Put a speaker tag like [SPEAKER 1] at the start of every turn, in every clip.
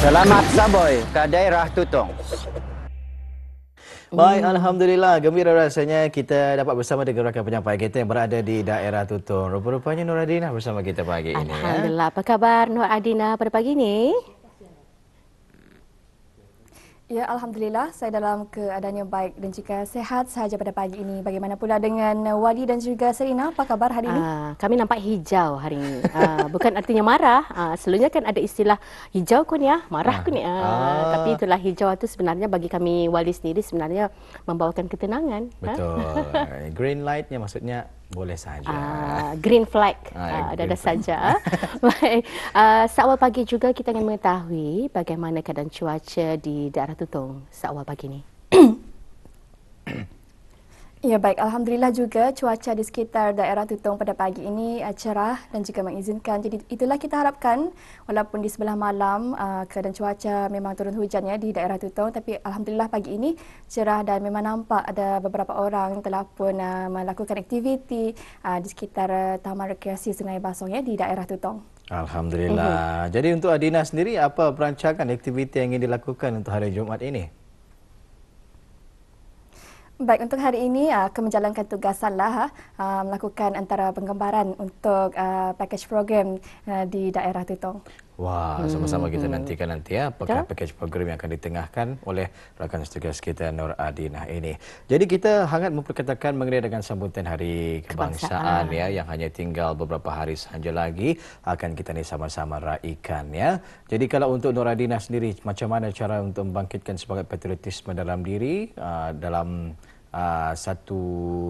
[SPEAKER 1] Selamat Saboy ke daerah Tutong.
[SPEAKER 2] Baik, Alhamdulillah. Gembira rasanya kita dapat bersama dengan rakan penyampai kita yang berada di daerah Tutong. Rupa-rupanya Nur Adina bersama kita pagi ini.
[SPEAKER 3] Alhamdulillah. Apa khabar Nur Adina pada pagi ini?
[SPEAKER 4] Ya, Alhamdulillah saya dalam keadaan yang baik dan juga sehat sahaja pada pagi ini. Bagaimana pula dengan Wali dan juga Serina? Apa khabar hari ini?
[SPEAKER 3] Kami nampak hijau hari ini. Bukan artinya marah. Selalunya kan ada istilah hijau kunyah, marah kunyah. Tapi itulah hijau itu sebenarnya bagi kami Wali sendiri sebenarnya membawakan ketenangan.
[SPEAKER 2] Betul. Green lightnya maksudnya boleh saja.
[SPEAKER 3] Green flag. Ada saja. Baik. Seawal pagi juga kita ingin mengetahui bagaimana keadaan cuaca di daerah Tutong seawal pagi ini.
[SPEAKER 4] Ya, baik. Alhamdulillah juga cuaca di sekitar daerah Tutong pada pagi ini cerah dan juga mengizinkan. Jadi itulah kita harapkan walaupun di sebelah malam keadaan cuaca memang turun hujannya di daerah Tutong, tapi Alhamdulillah pagi ini cerah dan memang nampak ada beberapa orang telah pun melakukan aktiviti di sekitar Taman Rekreasi Sungai Basong ya di daerah Tutong.
[SPEAKER 2] Alhamdulillah. Jadi untuk Adina sendiri apa perancangan aktiviti yang ingin dilakukan untuk hari Jumaat ini?
[SPEAKER 4] Baik, untuk hari ini akan menjalankan tugasanlah melakukan antara penggambaran untuk package program di daerah Tutong.
[SPEAKER 2] Wah, sama-sama kita nantikan nanti ya apakah package program yang akan ditengahkan oleh rakan tugas kita Nur Adina ini. Jadi kita hangat memperkatakan mengenai dengan sambutan Hari Kebangsaan ya yang hanya tinggal beberapa hari sahaja lagi akan kita ni sama-sama raikan ya. Jadi kalau untuk Nur Adina sendiri macam mana cara untuk membangkitkan semangat patriotisme dalam diri dalam satu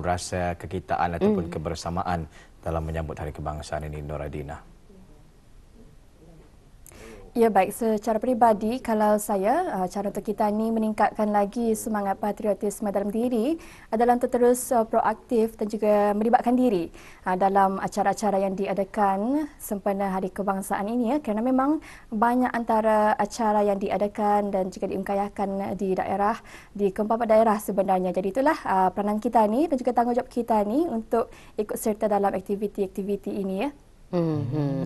[SPEAKER 2] rasa kekitaan ataupun kebersamaan dalam menyambut Hari Kebangsaan ini Nur Adina?
[SPEAKER 4] Ya, baik, secara peribadi kalau saya cara untuk kita ni meningkatkan lagi semangat patriotisme dalam diri adalah untuk terus proaktif dan juga melibatkan diri dalam acara-acara yang diadakan sempena Hari Kebangsaan ini ya, kerana memang banyak antara acara yang diadakan dan juga diungkayahkan di daerah, di keempat daerah sebenarnya. Jadi itulah peranan kita ni dan juga tanggungjawab kita ni untuk ikut serta dalam aktiviti-aktiviti ini ya.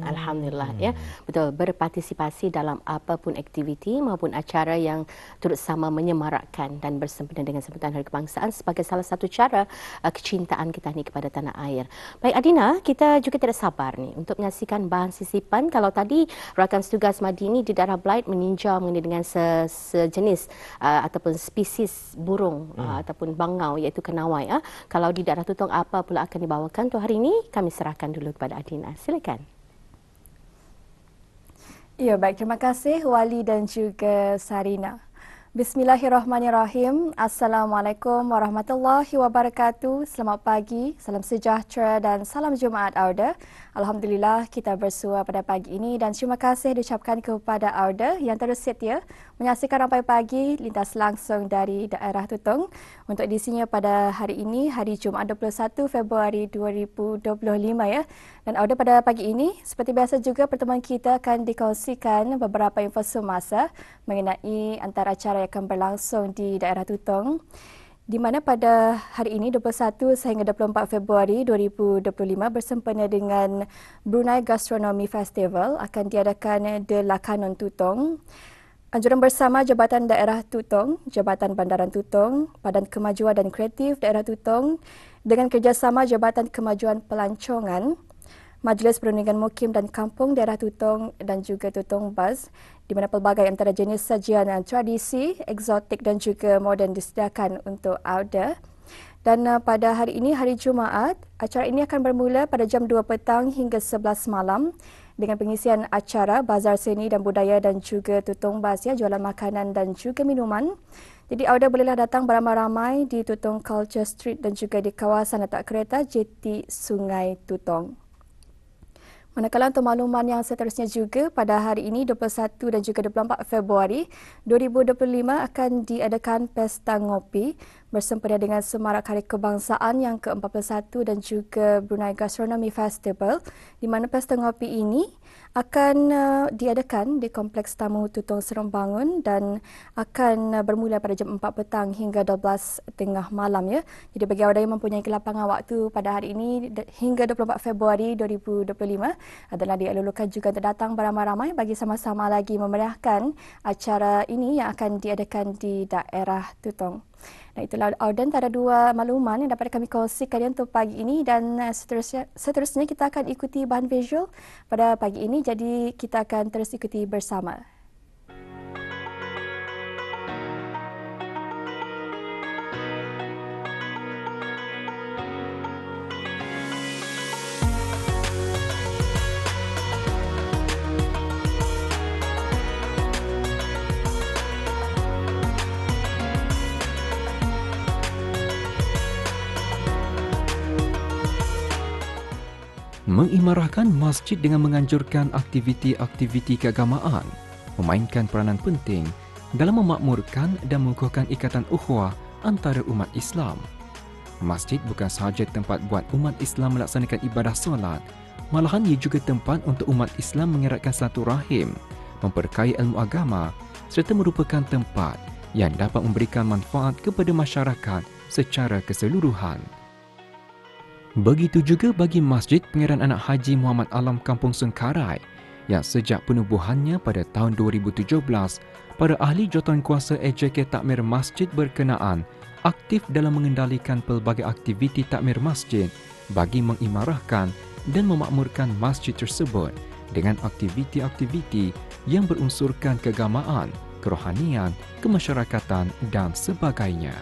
[SPEAKER 3] Alhamdulillah ya, betul, berpartisipasi dalam apapun aktiviti maupun acara yang turut sama menyemarakkan dan bersempena dengan sambutan Hari Kebangsaan sebagai salah satu cara kecintaan kita ni kepada tanah air. Baik Adina, kita juga tidak sabar ni untuk menyaksikan bahan sisipan. Kalau tadi rakan tugas Madini di daerah Blight meninjau mengenai dengan sejenis ataupun spesies burung ataupun bangau iaitu kenawai. Kalau di daerah Tutong apa pula akan dibawakan untuk hari ini? Kami serahkan dulu kepada Adina. Silakan.
[SPEAKER 4] Ya, baik, terima kasih Wali dan juga Sarina. Bismillahirrahmanirrahim. Assalamualaikum warahmatullahi wabarakatuh. Selamat pagi, salam sejahtera dan salam Jumaat Auda. Alhamdulillah kita bersua pada pagi ini dan terima kasih diucapkan kepada Auda yang terus setia menyaksikan Rampai Pagi lintas langsung dari daerah Tutong untuk edisinya pada hari ini, hari Jumaat 21 Februari 2025 ya. Dan Auda pada pagi ini seperti biasa juga pertemuan kita akan dikongsikan beberapa info semasa mengenai antara acara yang akan berlangsung di daerah Tutong, di mana pada hari ini 21 sehingga 24 Februari 2025 bersempena dengan Brunei Gastronomy Festival akan diadakan di Lakanon Tutong. Anjuran bersama Jabatan Daerah Tutong, Jabatan Bandaran Tutong, Badan Kemajuan dan Kreatif Daerah Tutong dengan kerjasama Jabatan Kemajuan Pelancongan, Majlis Perundingan Mukim dan Kampung Daerah Tutong dan juga Tutong Buzz, di mana pelbagai antara jenis sajian tradisi, eksotik dan juga moden disediakan untuk Auda. Dan pada hari ini, hari Jumaat, acara ini akan bermula pada jam 2 petang hingga 11 malam dengan pengisian acara Bazar Seni dan Budaya dan juga Tutong Buzz ya, jualan makanan dan juga minuman. Jadi Auda bolehlah datang beramai-ramai di Tutong Culture Street dan juga di kawasan letak kereta JT Sungai Tutong. Manakala untuk makluman yang seterusnya juga pada hari ini 21 dan juga 24 Februari 2025 akan diadakan Pesta Ngopi bersempena dengan Semarak Hari Kebangsaan yang ke-41 dan juga Brunei Gastronomy Festival, di mana pesta ngopi ini akan diadakan di Kompleks Tamu Tutong Serembangun dan akan bermula pada jam 4 petang hingga 12 malam ya. Jadi bagi awak yang mempunyai kelapangan waktu pada hari ini hingga 24 Februari 2025 adalah dielulukan juga untuk datang beramai-ramai bagi sama-sama lagi memeriahkan acara ini yang akan diadakan di daerah Tutong. Nah, itulah antara dua makluman yang dapat kami kongsikan untuk pagi ini, dan seterusnya kita akan ikuti bahan visual pada pagi ini, jadi kita akan terus ikuti bersama.
[SPEAKER 5] Mengimarahkan masjid dengan menganjurkan aktiviti-aktiviti keagamaan memainkan peranan penting dalam memakmurkan dan mengukuhkan ikatan ukhuwah antara umat Islam. Masjid bukan sahaja tempat buat umat Islam melaksanakan ibadah solat, malahan ia juga tempat untuk umat Islam mengeratkan silaturahim, memperkaya ilmu agama serta merupakan tempat yang dapat memberikan manfaat kepada masyarakat secara keseluruhan. Begitu juga bagi Masjid Pangeran Anak Haji Muhammad Alam Kampung Sengkarai yang sejak penubuhannya pada tahun 2017, para ahli jawatankuasa AJK Takmir Masjid berkenaan aktif dalam mengendalikan pelbagai aktiviti takmir masjid bagi mengimarahkan dan memakmurkan masjid tersebut dengan aktiviti-aktiviti yang berunsurkan keagamaan, kerohanian, kemasyarakatan dan sebagainya.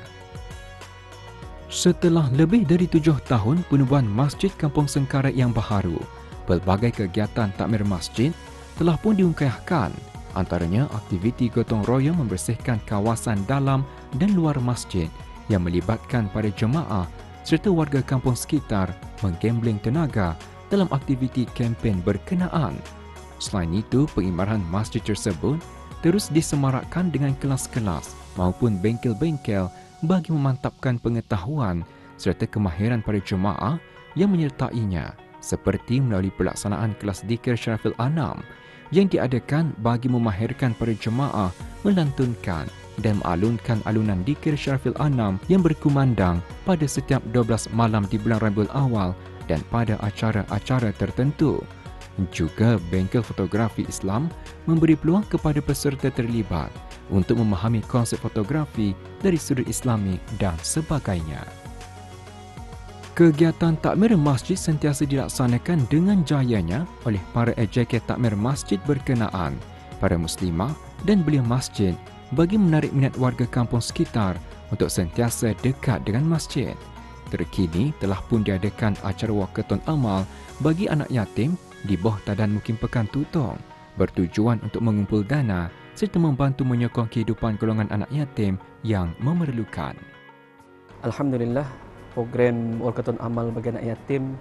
[SPEAKER 5] Setelah lebih dari 7 tahun penubuhan Masjid Kampung Sengkarai yang baharu, pelbagai kegiatan takmir masjid telah pun diungkahkan, antaranya aktiviti gotong royong membersihkan kawasan dalam dan luar masjid yang melibatkan para jemaah serta warga kampung sekitar menggambling tenaga dalam aktiviti kempen berkenaan. Selain itu, pengimarahan masjid tersebut terus disemarakkan dengan kelas-kelas maupun bengkel-bengkel bagi memantapkan pengetahuan serta kemahiran para jemaah yang menyertainya, seperti melalui pelaksanaan kelas Dzikir Syarafil Anam yang diadakan bagi memahirkan para jemaah melantunkan dan mengalunkan alunan Dzikir Syarafil Anam yang berkumandang pada setiap 12 malam di bulan Rabiul Awal dan pada acara-acara tertentu. Juga bengkel fotografi Islam memberi peluang kepada peserta terlibat untuk memahami konsep fotografi dari sudut Islami dan sebagainya. Kegiatan takmir masjid sentiasa dilaksanakan dengan jayanya oleh para AJK takmir masjid berkenaan, para muslimah dan belia masjid bagi menarik minat warga kampung sekitar untuk sentiasa dekat dengan masjid. Terkini telah pun diadakan acara wakaton amal bagi anak yatim di bawah Tadan Mukim Pekan Tutong, bertujuan untuk mengumpul dana serta membantu menyokong kehidupan golongan anak yatim yang memerlukan.
[SPEAKER 6] Alhamdulillah, program wakaton amal bagi anak yatim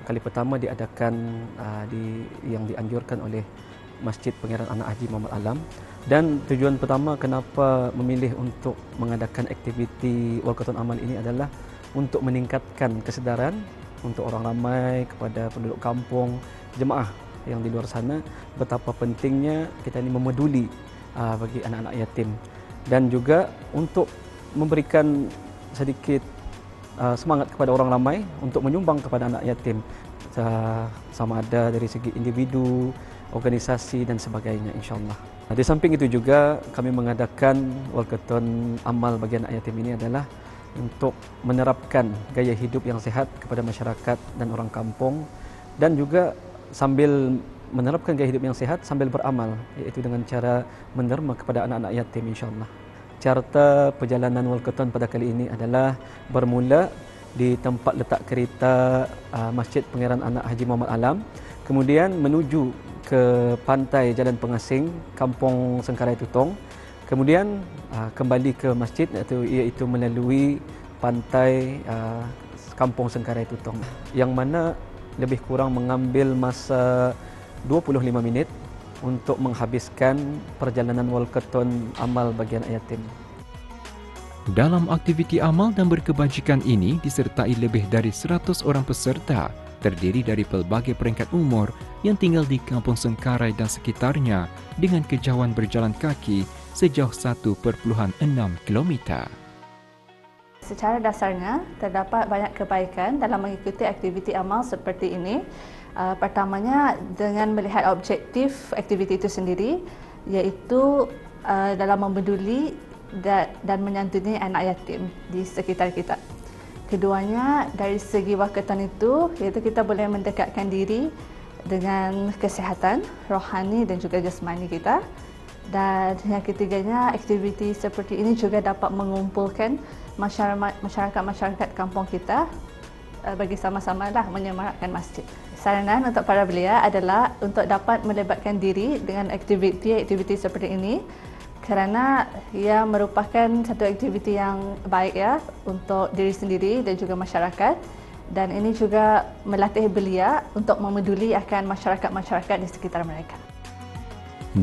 [SPEAKER 6] kali pertama diadakan yang dianjurkan oleh Masjid Pangeran Anak Haji Muhammad Alam, dan tujuan pertama kenapa memilih untuk mengadakan aktiviti wakaton amal ini adalah untuk meningkatkan kesedaran untuk orang ramai kepada penduduk kampung, jemaah yang di luar sana, betapa pentingnya kita ini memeduli bagi anak-anak yatim, dan juga untuk memberikan sedikit semangat kepada orang ramai untuk menyumbang kepada anak yatim, sama ada dari segi individu, organisasi dan sebagainya, insyaAllah. Di samping itu juga kami mengadakan wakaton amal bagi anak yatim ini adalah untuk menerapkan gaya hidup yang sehat kepada masyarakat dan orang kampung, dan juga sambil menerapkan gaya hidup yang sehat sambil beramal, iaitu dengan cara menderma kepada anak-anak yatim, insyaAllah. Carta perjalanan wakaton pada kali ini adalah bermula di tempat letak kereta Masjid Pangeran Anak Haji Muhammad Alam, kemudian menuju ke pantai Jalan Pengasing, Kampung Sengkarai Tutong, kemudian kembali ke masjid, iaitu melalui pantai Kampung Sengkarai Tutong, yang mana lebih kurang mengambil masa 25 minit untuk menghabiskan perjalanan wakaton amal bagi anak yatim.
[SPEAKER 5] Dalam aktiviti amal dan berkebajikan ini disertai lebih dari 100 orang peserta terdiri dari pelbagai peringkat umur yang tinggal di Kampung Sengkarai dan sekitarnya dengan kejauhan berjalan kaki sejauh 1.6 kilometer.
[SPEAKER 7] Secara dasarnya, terdapat banyak kebaikan dalam mengikuti aktiviti amal seperti ini. Pertamanya, dengan melihat objektif aktiviti itu sendiri, iaitu dalam membeduli dan menyantuni anak yatim di sekitar kita. Keduanya, dari segi wakatan itu, iaitu kita boleh mendekatkan diri dengan kesihatan rohani dan juga jasmani kita. Dan yang ketiganya, aktiviti seperti ini juga dapat mengumpulkan masyarakat kampung kita bagi sama-sama menyemarakkan masjid. Saranan untuk para belia adalah untuk dapat melibatkan diri dengan aktiviti seperti ini kerana ia merupakan satu aktiviti yang baik untuk diri sendiri dan juga masyarakat, dan ini juga melatih belia untuk memeduli akan masyarakat di sekitar mereka.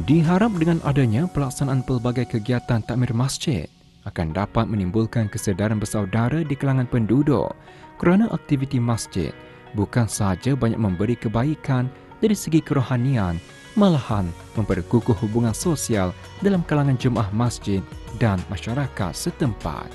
[SPEAKER 5] Diharap dengan adanya pelaksanaan pelbagai kegiatan takmir masjid akan dapat menimbulkan kesedaran bersaudara di kalangan penduduk kerana aktiviti masjid bukan sahaja banyak memberi kebaikan dari segi kerohanian, malahan memperkukuh hubungan sosial dalam kalangan jemaah masjid dan masyarakat setempat.